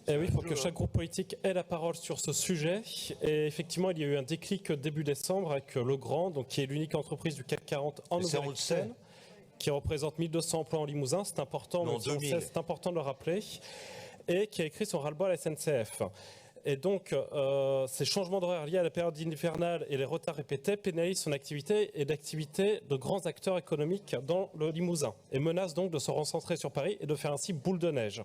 Et oui, il faut que chaque groupe politique ait la parole sur ce sujet. Et effectivement, il y a eu un déclic début décembre avec Legrand, donc, qui est l'unique entreprise du CAC 40 en Nouvelle-Aquitaine, qui représente 1200 emplois en Limousin. C'est important, c'est important de le rappeler. Et qui a écrit son ras-le-bol à la SNCF. Et donc, ces changements d'horaire liés à la période hivernale et les retards répétés pénalisent son activité et l'activité de grands acteurs économiques dans le Limousin et menacent donc de se recentrer sur Paris et de faire ainsi boule de neige.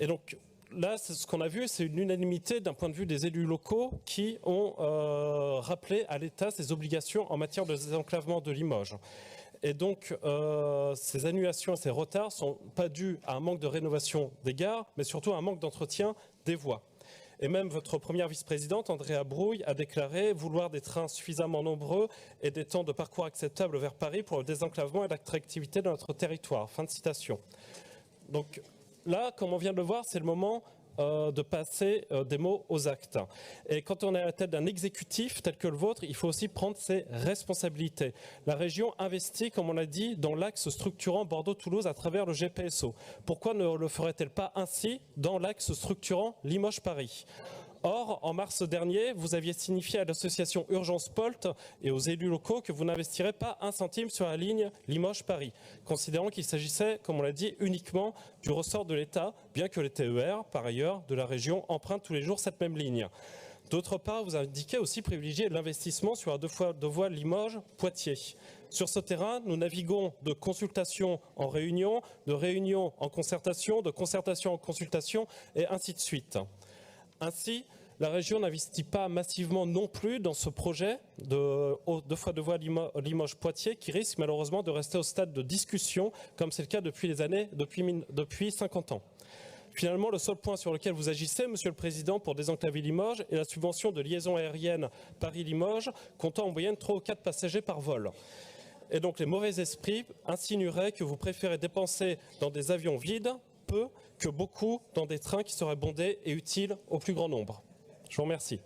Et donc, là, ce qu'on a vu, c'est une unanimité d'un point de vue des élus locaux qui ont rappelé à l'État ses obligations en matière de désenclavement de Limoges. Et donc, ces annulations et ces retards ne sont pas dus à un manque de rénovation des gares, mais surtout à un manque d'entretien des voies. Et même votre première vice-présidente, Andrea Brouille, a déclaré vouloir des trains suffisamment nombreux et des temps de parcours acceptables vers Paris pour le désenclavement et l'attractivité de notre territoire. Fin de citation. Donc là, comme on vient de le voir, c'est le moment de passer des mots aux actes. Et quand on est à la tête d'un exécutif tel que le vôtre, il faut aussi prendre ses responsabilités. La région investit, comme on l'a dit, dans l'axe structurant Bordeaux-Toulouse à travers le GPSO. Pourquoi ne le ferait-elle pas ainsi dans l'axe structurant Limoges-Paris ? Or, en mars dernier, vous aviez signifié à l'association Urgence Polt et aux élus locaux que vous n'investirez pas un centime sur la ligne Limoges-Paris, considérant qu'il s'agissait, comme on l'a dit, uniquement du ressort de l'État, bien que les TER, par ailleurs, de la région empruntent tous les jours cette même ligne. D'autre part, vous indiquez aussi privilégier l'investissement sur la deux voies Limoges-Poitiers. Sur ce terrain, nous naviguons de consultation en réunion, de réunion en concertation, de concertation en consultation, et ainsi de suite. Ainsi, la région n'investit pas massivement non plus dans ce projet de deux fois deux voies Limoges-Poitiers qui risque malheureusement de rester au stade de discussion, comme c'est le cas depuis 50 ans. Finalement, le seul point sur lequel vous agissez, Monsieur le Président, pour désenclaver Limoges est la subvention de liaison aérienne Paris-Limoges, comptant en moyenne 3 ou 4 passagers par vol. Et donc les mauvais esprits insinueraient que vous préférez dépenser dans des avions vides peu que beaucoup dans des trains qui seraient bondés et utiles au plus grand nombre. Je vous remercie.